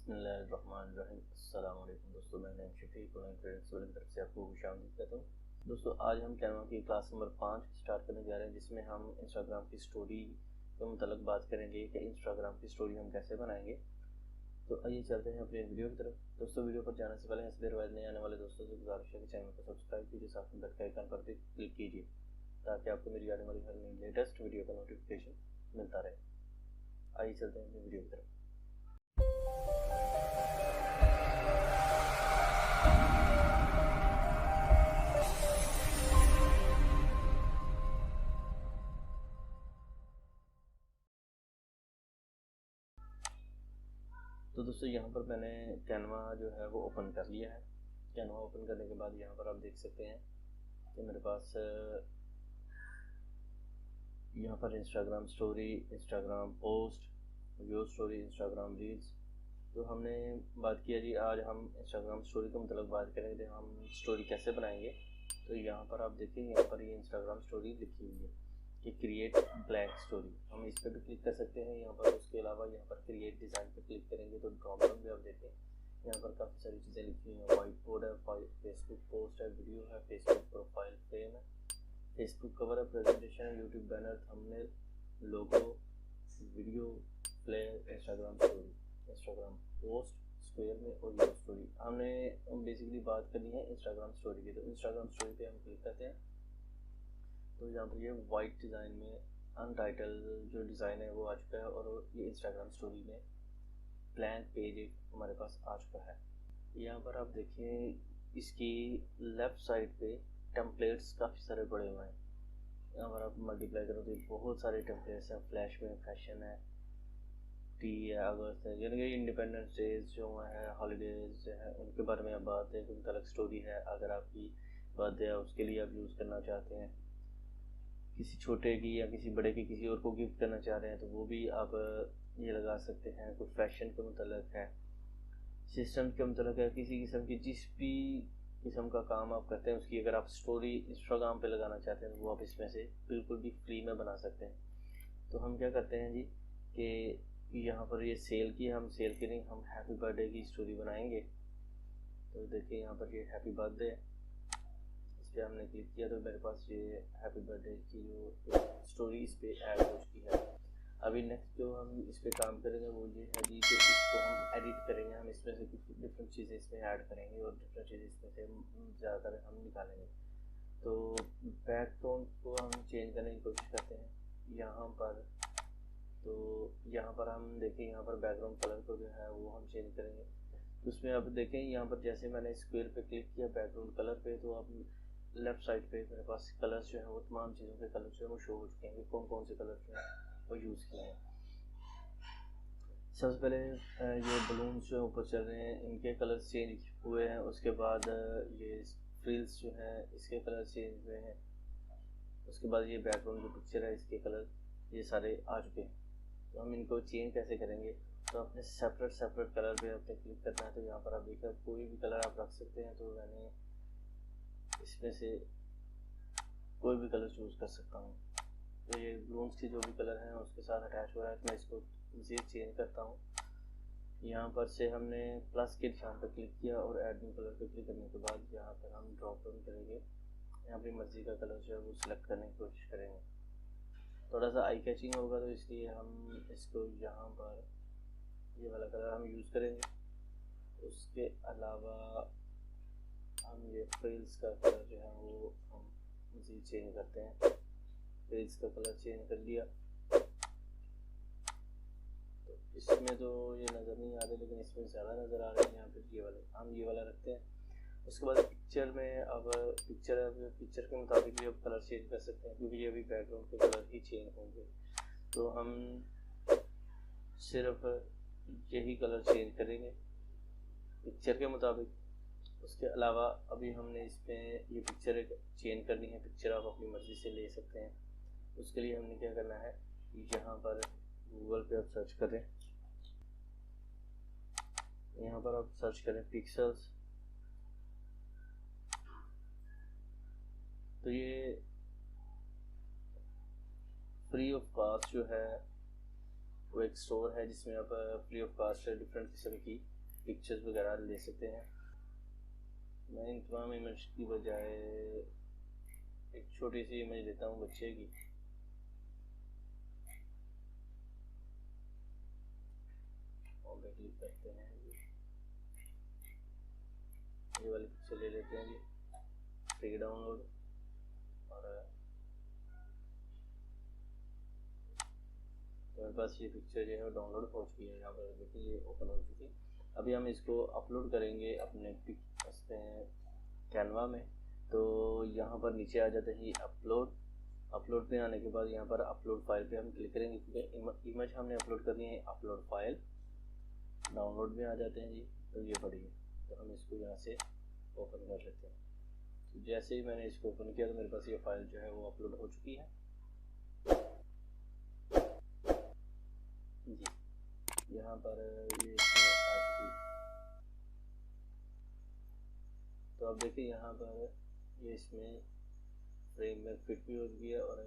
बिस्मिल्लाहिर्रहमानिर्रहीम। अस्सलाम वालेकुम दोस्तों, मैं नईम शफीक ऑनलाइन ट्रेडिंग्स वाली तरफ से आपको खुशामदीद कहता हूँ। दोस्तों आज हम कैनवा की क्लास नंबर 5 स्टार्ट करने जा रहे हैं, जिसमें हम इंस्टाग्राम की स्टोरी के मुतल्लिक़ बात करेंगे कि इंस्टाग्राम की स्टोरी हम कैसे बनाएंगे। तो आइए चलते हैं अपने वीडियो की तरफ। दोस्तों वीडियो पर जाने से पहले हंसदे रवायत नहीं आने वाले दोस्तों से गुजारिश है कि चैनल को सब्सक्राइब कीजिए, साथ में बेल के आइकन पर भी क्लिक कीजिए ताकि आपको मेरी आने वाली हर नई लेटेस्ट वीडियो का नोटिफिकेशन मिलता रहे। आइए चलते हैं अपनी वीडियो की तरफ। तो दोस्तों यहाँ पर मैंने कैनवा जो है वो ओपन कर लिया है। कैनवा ओपन करने के बाद यहाँ पर आप देख सकते हैं कि मेरे पास यहाँ पर Instagram story, Instagram post, view story, Instagram reels. तो हमने बात किया जी, आज हम इंस्टाग्राम स्टोरी के मतलब बात करेंगे हम स्टोरी कैसे बनाएंगे। तो यहाँ पर आप देखिए, यहाँ पर ये इंस्टाग्राम स्टोरी लिखी हुई है कि क्रिएट ब्लैंक स्टोरी। हम इस पर भी क्लिक कर सकते हैं यहाँ पर। उसके अलावा यहाँ पर क्रिएट डिज़ाइन पे क्लिक करेंगे तो ड्रॉप डाउन भी आप देखें, यहाँ पर काफ़ी सारी चीज़ें लिखी हुई हैं। वाइट बोर्ड है, फेसबुक पोस्ट है, वीडियो है, फेसबुक प्रोफाइल फ्रेम है, फेसबुक कवर है, प्रेजेंटेशन है, YouTube banner, thumbnail, logo, video player, Instagram story, Instagram post square में और व्यू स्टोरी। हमने बेसिकली बात करनी है इंस्टाग्राम स्टोरी की। तो इंस्टाग्राम स्टोरी पे हम क्लिक करते हैं तो यहाँ पर ये वाइट डिज़ाइन में अनटाइटल जो डिज़ाइन है वो आ चुका है और ये इंस्टाग्राम स्टोरी में ब्लैंक पेज एक हमारे पास आ चुका है। यहाँ पर आप देखिए इसकी लेफ़्ट साइड पे टेम्पलेट्स काफ़ी सारे पड़े हुए हैं। यहाँ पर आप मल्टीप्लाई करो तो बहुत सारे टेम्पलेट्स हैं। फ्लैश में फैशन है, टी है, अगस्त है, यानी कि इंडिपेंडेंस डेज जो है, हॉलीडेज है, उनके बारे में आप बात है, उनका अलग स्टोरी है। अगर आपकी बर्थडे है उसके लिए आप यूज़ करना चाहते हैं, किसी छोटे की या किसी बड़े की किसी और को गिफ्ट करना चाह रहे हैं तो वो भी आप ये लगा सकते हैं। कुछ फैशन के मुतल्लिक़ है, सिस्टम के मुतल्लिक़ है, किसी किस्म की जिस भी किस्म का काम आप करते हैं उसकी अगर आप स्टोरी इंस्टाग्राम पे लगाना चाहते हैं तो वो आप इसमें से बिल्कुल भी फ्री में बना सकते हैं। तो हम क्या करते हैं जी कि यहाँ पर ये सेल की, हम सेल की नहीं, हम हैप्पी बर्थडे की स्टोरी बनाएंगे। तो देखिए यहाँ पर ये हैप्पी बर्थडे है, इस पर हमने क्लिक किया तो मेरे पास ये हैप्पी बर्थडे की जो स्टोरी इस पर ऐड हो चुकी है। अभी नेक्स्ट जो हम इस पर काम करेंगे वो ये है जी कि इसको हम एडिट करेंगे। हम इसमें से कुछ डिफरेंट चीज़ें इसमें ऐड करेंगे और डिफरेंट चीज़ें इसमें से ज़्यादातर हम निकालेंगे। तो बैकग्राउंड को हम चेंज करने की कोशिश करते हैं यहाँ पर। तो यहाँ पर हम देखें, यहाँ पर बैकग्राउंड कलर को जो है वो हम चेंज करेंगे। तो उसमें आप देखें यहाँ पर जैसे मैंने स्क्वायर पे क्लिक किया बैकग्राउंड कलर पे, तो आप लेफ़्ट साइड पे मेरे पास कलर्स जो है वो तमाम चीज़ों के कलर जो है वो शो हो चुके हैं, कौन कौन से कलर जो है वो यूज़ किए हैं। सबसे पहले ये बलून्स जो ऊपर चल रहे हैं इनके कलर्स चेंज हुए हैं। उसके बाद ये फ्रिल्स जो है इसके कलर चेंज हुए हैं। उसके बाद ये बैकग्राउंड जो पिक्चर है इसके कलर ये सारे आ चुके हैं। तो हम इनको चेंज कैसे करेंगे, तो अपने सेपरेट कलर पे आपने क्लिक करना है। तो यहाँ पर आप देखिए कोई भी कलर आप रख सकते हैं। तो मैंने इसमें से कोई भी कलर चूज़ कर सकता हूँ। तो ये बलून्स के जो भी कलर हैं उसके साथ अटैच हो रहा है। तो मैं इसको मज़ीद चेंज करता हूँ। यहाँ पर से हमने प्लस के निशान पर क्लिक किया और ऐड न्यू कलर पर क्लिक करने के बाद यहाँ पर हम ड्रॉप डाउन करेंगे, यहाँ अपनी मर्ज़ी का कलर जो है वो सिलेक्ट करने की कोशिश करेंगे। थोड़ा सा आई कैचिंग होगा तो इसलिए हम इसको यहाँ पर ये वाला कलर हम यूज़ करेंगे। उसके अलावा हम ये फ्रिल्स का कलर जो है वो हम मज़ीद चेंज करते हैं। फ्रिल्स का कलर चेंज कर लिया। तो इसमें तो ये नज़र नहीं आ रहे, लेकिन इसमें ज़्यादा नज़र आ रहे हैं। यहाँ पर ये वाले हम ये वाला रखते हैं। उसके बाद पिक्चर में अब पिक्चर के मुताबिक भी अब कलर चेंज कर सकते हैं, क्योंकि ये अभी बैकग्राउंड के कलर ही चेंज होंगे। तो हम सिर्फ यही कलर चेंज करेंगे पिक्चर के मुताबिक। उसके अलावा अभी हमने इसमें ये पिक्चर चेंज करनी है। पिक्चर आप अपनी मर्ज़ी से ले सकते हैं। उसके लिए हमने क्या करना है, यहाँ पर गूगल पे आप सर्च करें, यहाँ पर आप सर्च करें पिक्सेल्स। तो ये फ्री ऑफ कॉस्ट जो है वो एक स्टोर है जिसमें आप फ्री ऑफ कास्ट डिफरेंट किस्म की पिक्चर्स वगैरह ले सकते हैं। मैं इन तमाम इमेज की बजाय एक छोटी सी इमेज लेता हूँ बच्चे की। और क्लिक करते हैं, ये वाली पिक्चर ले लेते हैं जी, फ्री डाउनलोड। और तो मेरे पास ये पिक्चर जो है डाउनलोड हो चुकी है, यहाँ पर देखिए ये ओपन हो चुकी है। अभी हम इसको अपलोड करेंगे अपने कैनवा में। तो यहाँ पर नीचे आ जाते ही अपलोड पे आने के बाद यहाँ पर अपलोड फाइल पे हम क्लिक करेंगे, क्योंकि इमेज हमने अपलोड करनी है। अपलोड फाइल, डाउनलोड में आ जाते हैं जी। तो ये बढ़िया, तो हम इसको यहाँ से ओपन कर लेते हैं। तो जैसे ही मैंने इसको ओपन किया तो मेरे पास ये फाइल जो है वो अपलोड हो चुकी है जी। यहाँ पर ये इसमें आ चुकी है। तो अब देखिए यहाँ पर ये इसमें फ्रेम में फिट भी हो चुकी है और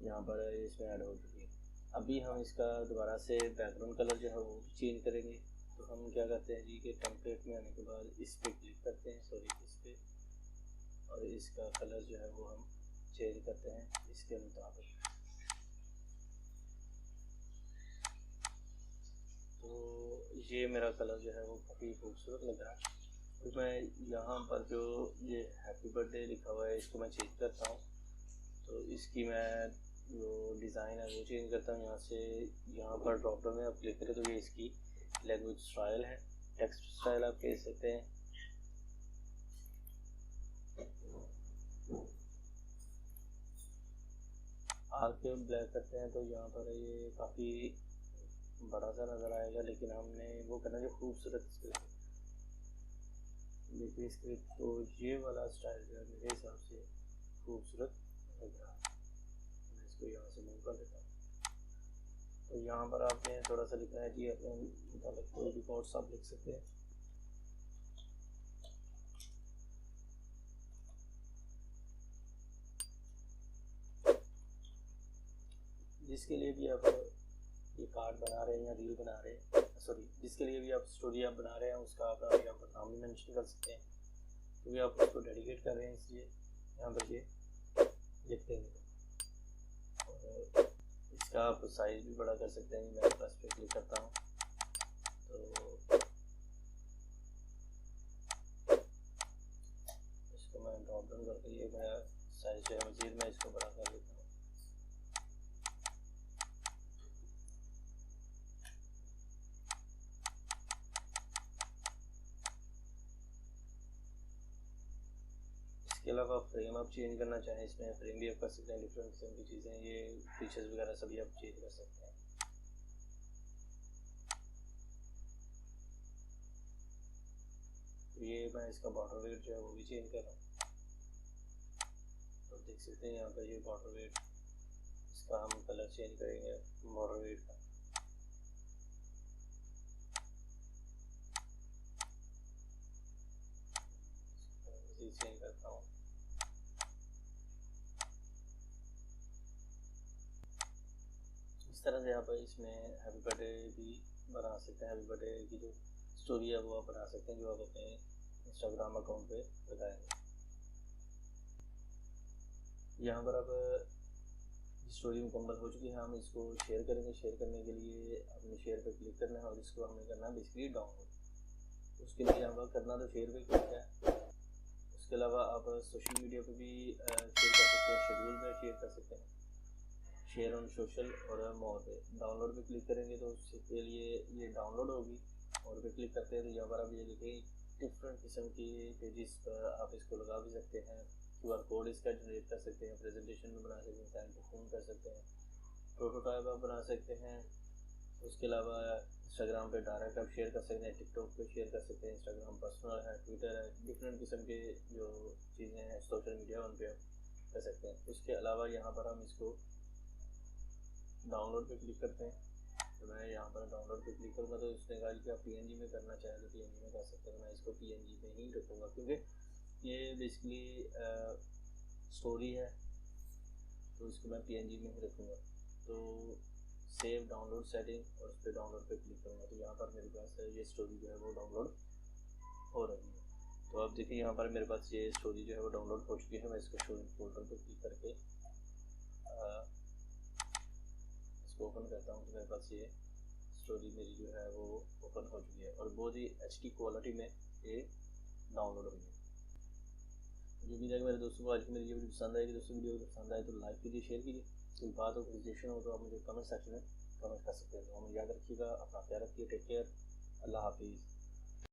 यहाँ पर इसमें ऐड हो चुकी है। अभी हम इसका दोबारा से बैकग्राउंड कलर जो है वो चेंज करेंगे। तो हम क्या करते हैं जी कि टेम्पलेट में आने के बाद इस पर क्लिक करते हैं, इस पर, और इसका कलर जो है वो हम चेंज करते हैं इसके मुताबिक। तो ये मेरा कलर जो है वो काफ़ी खूबसूरत लग रहा है। तो मैं यहाँ पर जो ये हैप्पी बर्थडे लिखा हुआ है इसको मैं चेंज करता हूँ। तो इसकी मैं जो डिज़ाइन है वो चेंज करता हूँ। यहाँ से यहाँ पर ड्रॉप डाउन में आप क्लिक करें तो ये इसकी लैंग्वेज स्टाइल है, टेक्स्ट स्टाइल आप कह सकते हैं। आगे ब्लैक करते हैं तो यहाँ पर ये काफ़ी बड़ा सा नज़र आएगा, लेकिन हमने वो करना जो खूबसूरत देखिए स्क्रिप्ट। तो ये वाला स्टाइल जो है मेरे हिसाब से खूबसूरत लग रहा है। मैं इसको यहाँ से मूव कर देता हूँ। तो यहाँ पर आपने थोड़ा सा लिखना है जी, अपने मुताबिक कोई भी कोड्स आप लिख सकते हैं। जिसके लिए भी आप ये कार्ड बना रहे हैं या रील बना रहे हैं, सॉरी, जिसके लिए भी आप स्टोरी आप बना रहे हैं उसका आप यहाँ पर नाम भी मेंशन कर सकते हैं, क्योंकि आप उसको डेडिकेट कर रहे हैं, इसलिए यहाँ पर ये लिख देंगे। और इसका आप साइज भी बड़ा कर सकते हैं। मैं प्लस पे क्लिक करता हूँ तो इसको मैं ड्रॉप डाउन करके ये मैं साइज जो है मजीद मैं इसको बड़ा कर देता हूँ। इसके अलावा फ्रेम आप चेंज करना चाहें, इसमें फ्रेम भी आप कर सकते हैं। डिफरेंट किस्म की चीज़ें, ये फीचर्स वगैरह सभी आप चेंज कर सकते हैं। तो ये मैं इसका बॉर्डर वेट जो है वो भी चेंज कर रहा हूँ। तो देख सकते हैं यहाँ पर ये बॉर्डर वेट, इसका हम कलर चेंज करेंगे बॉर्डर वेट का। चेंज करता हूँ। इस तरह से आप इसमें हैप्पी बर्थडे भी बना सकते हैं। हैप्पी बर्थडे की जो स्टोरी है वो आप बना सकते हैं, जो आप अपने इंस्टाग्राम अकाउंट पे लगाएंगे। यहाँ पर अब स्टोरी मुकम्मल हो चुकी है। हम इसको शेयर करेंगे। शेयर करने के लिए अपने शेयर पे क्लिक करना है और इसको हमें करना है बेसिकली डाउनलोड। उसके लिए यहाँ पर करना तो शेयर पे क्लिक है। उसके अलावा आप सोशल मीडिया पे भी शेयर कर सकते हैं, शेड्यूल में शेयर कर सकते हैं, शेयर ऑन सोशल और मोर पे। डाउनलोड पे क्लिक करेंगे तो उसके लिए ये डाउनलोड होगी। और पे क्लिक करते हैं तो यहाँ पर आप ये देखें डिफरेंट किस्म की पेजेस पर आप इसको लगा भी सकते हैं। QR कोड इसका जनरेट कर सकते हैं, प्रेजेंटेशन में बना सकते हैं, टाइम को फोन कर सकते हैं, प्रोटोटाइप आप बना सकते हैं। उसके अलावा इंस्टाग्राम पे डायरेक्ट आप शेयर कर सकते हैं, टिकटॉक पे शेयर कर सकते हैं, इंस्टाग्राम पर्सनल है, ट्विटर है, डिफरेंट किस्म के जो चीज़ें हैं सोशल मीडिया उन पर आप कर सकते हैं। उसके अलावा यहाँ पर हम इसको डाउनलोड पे क्लिक करते हैं। तो मैं यहाँ पर डाउनलोड पे क्लिक करूँगा तो उसने कहा कि आप PNG में करना चाहें तो PNG में कर सकते हैं। मैं इसको PNG में ही रखूँगा, क्योंकि ये बेसिकली स्टोरी है तो इसको मैं PNG में ही रखूँगा। तो सेव डाउनलोड सेटिंग और उस पर डाउनलोड पे क्लिक करूँगा तो यहाँ पर मेरे पास ये स्टोरी जो है वो डाउनलोड हो रही है। तो अब देखिए यहाँ पर मेरे पास ये स्टोरी जो है वो डाउनलोड हो चुकी है। मैं इसको स्टोरी फोल्डर पे क्लिक करके इसको ओपन करता हूँ तो मेरे पास ये स्टोरी मेरी जो है वो ओपन हो चुकी है और बहुत ही HD क्वालिटी में ये डाउनलोड हुई है। जो भी मेरे दोस्तों को आज की मेरी ये वीडियो पसंद आएगी, दोस्तों वीडियो पसंद आए तो लाइक कीजिए, शेयर कीजिए। कोई बात हो, सजेशन हो तो आप मुझे कमेंट सेक्शन में कमेंट कर सकते हैं। तो हमें याद रखिएगा, अपना ख्याल रखिए, टेक केयर, अल्लाह हाफिज़।